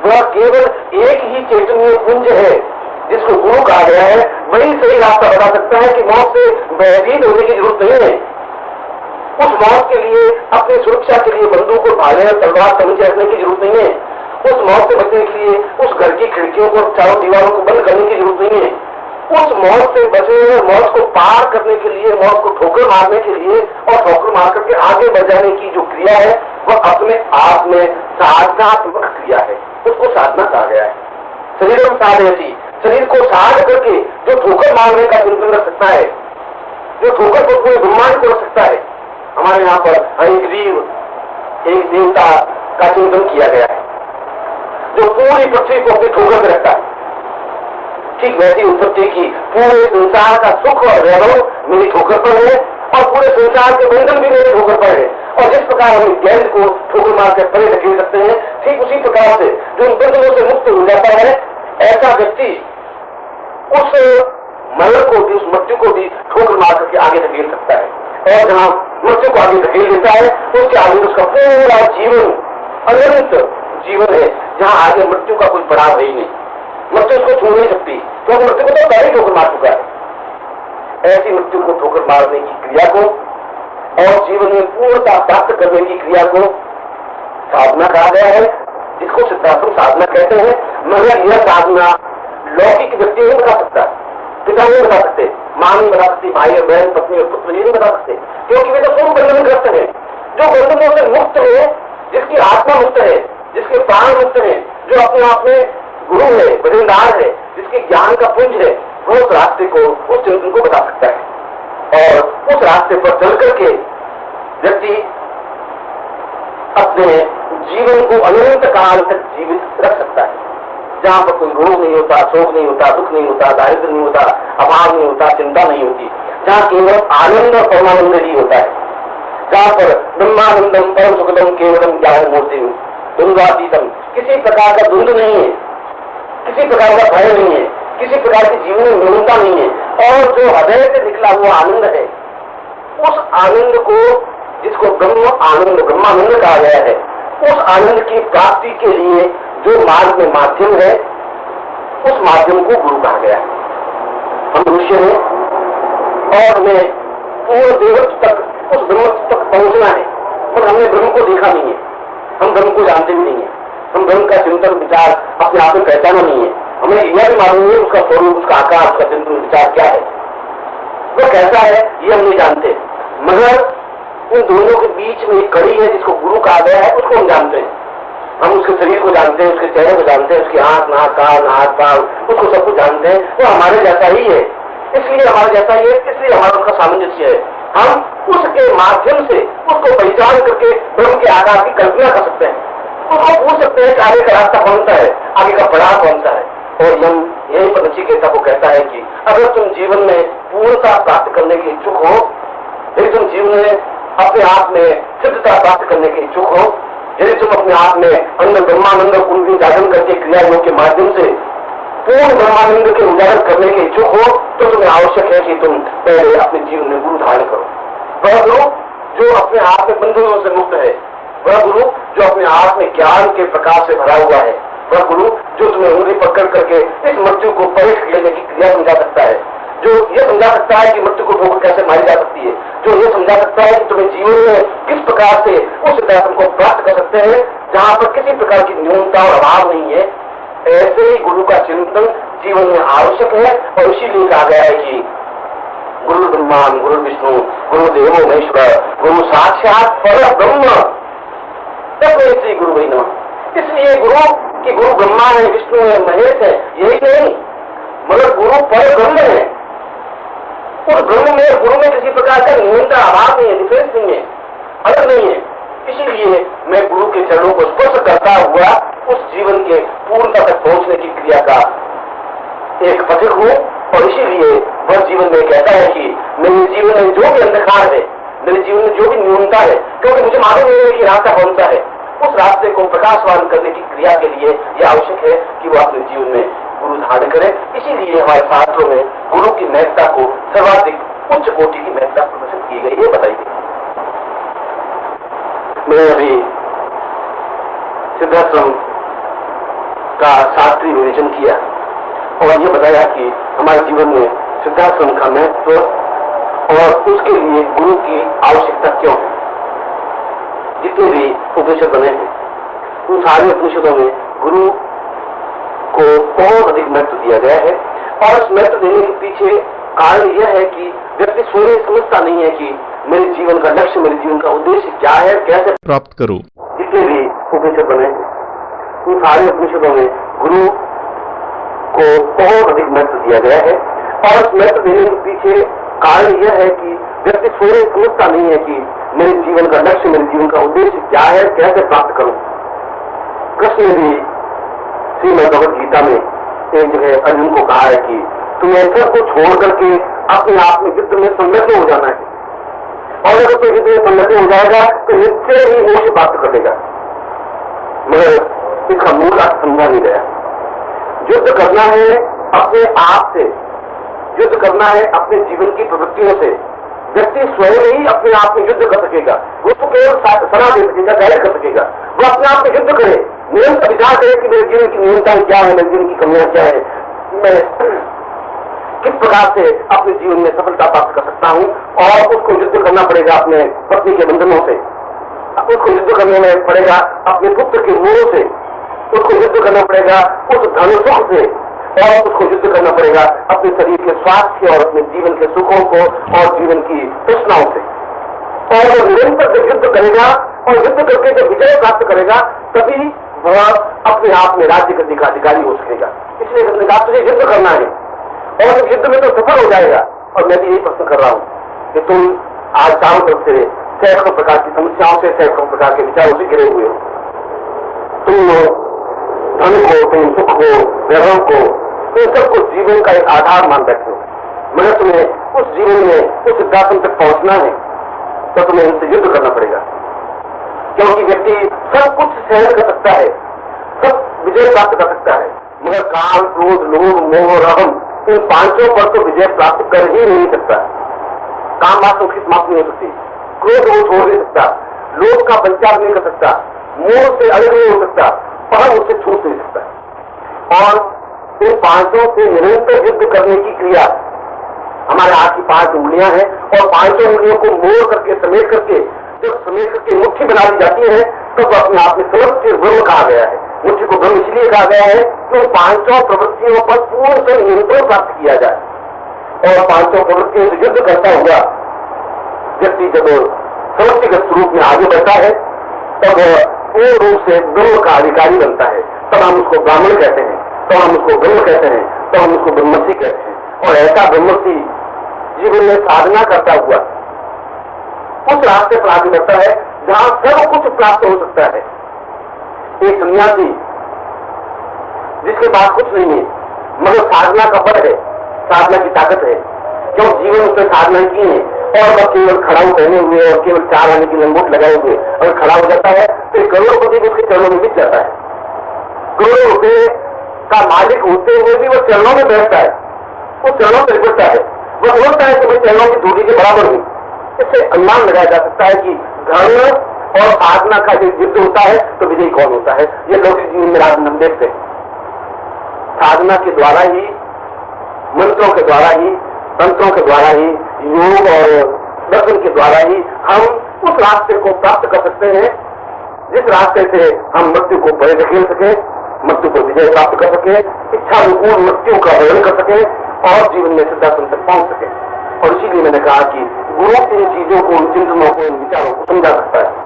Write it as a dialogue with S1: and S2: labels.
S1: वह केवल एक ही चैतन्य पुंज है जिसको गुरु कहा गया है। वही सही रास्ता बता सकता है कि मौत से भयभीत होने की जरूरत नहीं है। उस मौत के लिए अपनी सुरक्षा के लिए बंदूक को भाले और तलवार तमंचे रखने की जरूरत नहीं है। उस मौत से बचने के लिए उस घर की खिड़कियों को चारों दीवारों को बंद करने की जरूरत नहीं है। उस मौत से बचने और मौत को पार करने के लिए, मौत को ठोकर मारने के लिए और ठोकर मार करके आगे बढ़ जाने की जो क्रिया है वह अपने आप में साधनात्मक क्रिया है। उसको साधना कहा गया है। शरीर में साधयति, शरीर को साध करके जो ठोकर मारने का चिंतन रख सकता है, जो ठोकर को पूरे ब्रह्मांड को रख सकता है। हमारे यहाँ पर हरिग्रीव एक देवता का चिंतन किया गया है जो पूरी पृथ्वी को अपनी ठोकर में रखता है। ठीक वैसी उत्पत्ति की पूरे संसार का सुख और वैभव मेरी ठोकर पर है और पूरे संसार के बंधन भी मेरी ठोकर पर है। और जिस प्रकार हम गैंड को ठोकर मार कर परे धकेल सकते हैं, ठीक उसी प्रकार से जो इन बंधनों से मुक्त हो जाता है, ऐसा व्यक्ति उस मरण को भी, उस मृत्यु को भी ठोकर मार करके आगे धकेल सकता है। और जहां मृत्यु को आगे धकेल देता है उसके आगे उसका पूरा जीवन अनंत जीवन है, जहां आगे मृत्यु का कोई पड़ाव है ही नहीं। मृत्यु उसको छू नहीं सकती, क्योंकि मृत्यु को तो पहले ठोकर मार चुका है। ऐसी मृत्यु को ठोकर मारने की क्रिया को और जीवन में पूर्णता प्राप्त करने की क्रिया को साधना कहा गया है, जिसको सिद्धांत साधना कहते हैं। मगर यह साधना लौकिक व्यक्ति नहीं बता सकता, पिता नहीं बता सकते, मां नहीं बता सकती, भाई और बहन, पत्नी और पुत्र ये नहीं बता सकते, क्योंकि वे तो पूर्ण बंधनग्रस्त है। जो बंधनों से मुक्त है, जिसकी आत्मा मुक्त है, जिसके प्राण मुक्त है, जो अपने आप में गुरु है, वजनदार है, जिसके ज्ञान का पुंज है, वो उस रास्ते को, उस चिंतन को बता सकता है। और उस रास्ते पर चल करके व्यक्ति अपने जीवन को अनंत काल तक जीवित रख सकता है, जहां पर कोई रोग नहीं होता, शोक नहीं होता, दुख नहीं होता, दारिद्र नहीं होता, अभाव नहीं होता, चिंता नहीं होती, जहां केवल आनंद और परमानंद ही होता है, जहां पर ब्रह्मानंदम परम सुखदम केवलम ज्ञान मूर्ति द्वंद्वातीतम, किसी प्रकार का द्वंद्व नहीं है, किसी प्रकार का भय नहीं है, किसी प्रकार की जीवन में न्यूनता नहीं है, और जो हृदय से निकला हुआ आनंद है, उस आनंद को, जिसको ब्रह्म आनंद, ब्रह्मानंद कहा गया है, उस आनंद की प्राप्ति के लिए जो मार्ग में माध्यम है, उस माध्यम को गुरु कहा गया है। हम मनुष्य हैं और हमें पूर्ण देवत्व तक, उस ब्रह्म तक पहुंचना है, पर हमने ब्रह्म को देखा नहीं है, हम ब्रह्म को जानते भी नहीं है, हम ब्रह्म का चिंतन विचार अपने आप में पहचाना नहीं है, हमें यह भी मालूम है उसका स्वरूप, उसका आकार, उसका चिंतन विचार क्या है, वो कैसा है, ये हम नहीं जानते। मगर उन दोनों के बीच में एक कड़ी है जिसको गुरु कहा गया है, उसको हम जानते हैं। हम उसके शरीर को जानते हैं, उसके चेहरे को जानते हैं, उसकी आंख, नाक, कान, हाथ, पांव, उसको सब कुछ जानते हैं। वो हमारे जैसा ही है, इसलिए हमारे जैसा ही है, इसलिए हमारा उसका सामंजस्य है। हम उसके माध्यम से उसको पहचान करके ब्रह्म के आकार की कल्पना कर सकते हैं, उसको पूछ सकते हैं कि आगे का रास्ता कौन सा है, आगे का पड़ाव कौन सा है। और यम यही पर नचिकेता को कहता है कि अगर तुम जीवन में पूर्णता प्राप्त करने के इच्छुक हो, यदि तुम जीवन में अपने आप में सिद्धता प्राप्त करने के इच्छुक हो, यदि तुम अपने आप में अंदर ब्रह्मानंद को उजागर करके क्रिया योग के माध्यम से पूर्ण ब्रह्मानंद के उजागर करने के इच्छुक हो, तो तुम्हें आवश्यक है कि तुम पहले अपने जीवन में गुरु धारण करो। वह गुरु जो अपने आप में बंधनों से मुक्त है, वह गुरु जो अपने आप में ज्ञान के प्रकाश से भरा हुआ है, वह गुरु जो तुम्हें उंगली पकड़ करके इस मृत्यु को पलट लेने की क्रिया समझा सकता है, जो ये समझा सकता है कि मृत्यु को ठोकर कैसे मारी जा सकती है, जो ये समझा सकता है कि तुम्हें जीवन में किस प्रकार से उस सिद्धांत को प्राप्त कर सकते हैं जहां पर किसी प्रकार की न्यूनता और अभाव नहीं है। ऐसे ही गुरु का चिंतन जीवन में आवश्यक है। और इसीलिए कहा गया है कि गुरु ब्रह्मा, गुरु विष्णु, गुरु देवो महेश्वर, गुरु साक्षात पर ब्रह्म तस्मै श्री गुरु वै नमः। इसलिए गुरु कि गुरु ब्रह्मा है, विष्णु है, महेश है, यही नहीं, मगर गुरु पर ब्रह्म है। उस ब्रह्म में, गुरु में किसी प्रकार का न्यूनता, अभाव नहीं है, डिफरेंस नहीं है, अलग नहीं है। इसीलिए मैं गुरु के चरणों को स्पर्श करता हुआ उस जीवन के पूर्णता तक पहुंचने की क्रिया का एक पथिक हूं। और इसीलिए वह जीवन में कहता है कि मेरे जीवन में जो भी अंधकार है, मेरे जीवन में जो भी न्यूनता है, क्योंकि मुझे मालूम नहीं है कि रास्ता कौन सा है, उस रास्ते को प्रकाशवान करने की क्रिया के लिए यह आवश्यक है कि वह अपने जीवन में गुरु धारण करे। इसीलिए हमारे शास्त्रों में गुरु की महत्ता को सर्वाधिक उच्च कोटि की महत्ता प्रदर्शित की गई है, बताई गई। मैं अभी सिद्धाश्रम का शास्त्रीय विवेचन किया और ये बताया कि हमारे जीवन में सिद्धाश्रम का महत्व और उसके लिए गुरु की आवश्यकता क्यों है। जितने भी उपनिषद बने हैं उन सारे उपनिषदों में गुरु को बहुत अधिक महत्व दिया गया है और उस महत्व देने के पीछे कारण यह है कि व्यक्ति स्वयं समझता नहीं है कि मेरे जीवन का लक्ष्य, मेरे जीवन का उद्देश्य क्या है, कैसे
S2: प्राप्त करूं।
S1: जितने भी उपनिषद बने हैं उन सारे उपनिषदों में गुरु को बहुत अधिक महत्व दिया गया है और उस महत्व देने के पीछे कारण यह है कि व्यक्ति स्वयं समझता नहीं है कि मेरे जीवन का लक्ष्य, मेरे जीवन का उद्देश्य क्या है, कैसे प्राप्त करूं। कृष्ण ने भी श्रीमद् भगवद गीता में एक जगह अर्जुन को कहा है कि तुम्हें सबको छोड़ करके अपने आप में युद्ध में संलग्न हो जाना है और अगर कोई युद्ध में संलग्न हो जाएगा तो निश्चय ही मोक्ष प्राप्त कर देगा। मगर इसका मूल अर्थ समझा नहीं गया। युद्ध करना है अपने आप से, युद्ध करना है अपने जीवन की प्रवृत्तियों से। व्यक्ति स्वयं ही अपने आप में युद्ध कर सकेगा, वो तो केवल सलाह दे सकेगा, गाइड कर सकेगा। वो अपने आप में युद्ध करे, निरंतर विचार करे कि मेरे जीवन की न्यूनताएं क्या है, मेरे जीवन की कमियां क्या है, मैं किस प्रकार से अपने जीवन में सफलता प्राप्त कर सकता हूं। और उसको युद्ध करना पड़ेगा अपने पत्नी के बंधनों से, उसको युद्ध करने में पड़ेगा अपने पुत्र के मोह से, उसको युद्ध करना पड़ेगा उस धन सुख से और उसको युद्ध करना पड़ेगा अपने शरीर के स्वास्थ्य और अपने जीवन के सुखों को और जीवन की तृष्णाओं से। और वो निरंतर जब युद्ध करेगा और युद्ध करके जब विजय प्राप्त करेगा तभी वह अपने आप में राज्य का अधिकारी हो सकेगा। इसलिए हमने कहा तुझे युद्ध करना है और इस युद्ध में तो सफल हो जाएगा। और मैं भी यही प्रश्न कर रहा हूं कि तुम आज चारों तरफ से सैकड़ों प्रकार की समस्याओं से, सैकड़ों प्रकार के विचारों से घिरे हुए हो। तुम धन को, तुम सुख को, वैभव को, इन सबको जीवन का एक आधार मान बैठे हो। मगर तुम्हें उस जीवन में उस सिद्धांत तक पहुंचना है तो तुम्हें इनसे युद्ध करना पड़ेगा। क्योंकि व्यक्ति सब कुछ सहन कर सकता है, सब विजय प्राप्त कर सकता है, मगर काम, क्रोध, लोभ, मोह और अहम इन पांचों पर तो विजय प्राप्त कर ही नहीं सकता। काम वासना की समाप्ति नहीं हो सकती, क्रोध वो छोड़ नहीं सकता, लोभ का परित्याग नहीं कर सकता, मोह से अलग नहीं हो सकता, अहम उससे छूट नहीं सकता। और इन पांचों से निरंतर युद्ध करने की क्रिया हमारे हाथ की 5 उंगलियां हैं और 5 उंगलियों को मोड़ करके समेट करके जब समेट करके मुट्ठी बना दी जाती है तब तो अपने आप में समस्त ब्रह्म कहा गया है। मुट्ठी को ब्रह्म इसलिए कहा गया है कि उन 5 प्रवृत्तियों पर पूर्ण नियंत्रण प्राप्त किया जाए। और 5 प्रवृत्तियों से युद्ध करता हुआ व्यक्ति जब समष्टिगत स्वरूप में आगे बढ़ता है तब पूर्ण रूप से ब्रह्म का अधिकारी बनता है। तब हम उसको ब्राह्मण कहते हैं, तब हम उसको ब्रह्म कहते हैं, तब हम उसको ब्रह्मर्षि कहते हैं। और ऐसा ब्रह्मर्षि जीवन में साधना करता हुआ उस रास्ते पर आगे बढ़ता है जहां सब कुछ प्राप्त हो सकता है। एक सन्यासी जिसके पास कुछ नहीं है मगर साधना का बल है, साधना की ताकत है, क्यों जीवन उसने साधना की है और वह केवल खड़ाऊ पहने हुए और केवल 4 आने की लंगोट लगाए हुए अगर खड़ा हो जाता है तो करोड़पति भी उसके चरणों में मिट जाता है। करोड़ों रुपये का मालिक होते हुए भी वह चरणों में बैठता है, वो चरणों पर लिपटता है, वह समझता है कि मैं चरणों की दूरी के बराबर हूं। इससे अनुमान लगाया जा सकता है कि धर्म और साधना का जो युद्ध होता है तो विजयी कौन होता है। ये लौकिक जीवन में हम देखते हैं। साधना के द्वारा ही, मंत्रों के द्वारा ही, तंत्रों के द्वारा ही, योग और दर्शन के द्वारा ही हम उस रास्ते को प्राप्त कर सकते हैं जिस रास्ते से हम मृत्यु को परे धकेल सके, मृत्यु को विजय प्राप्त कर सके, इच्छा अनुकूल मृत्यु का वर्णन कर सके और जीवन में सिद्धांत तक पहुंच सके। और इसीलिए मैंने कहा कि गुरु इन चीजों को, इन चिंतनों को, इन विचारों को समझा सकता है।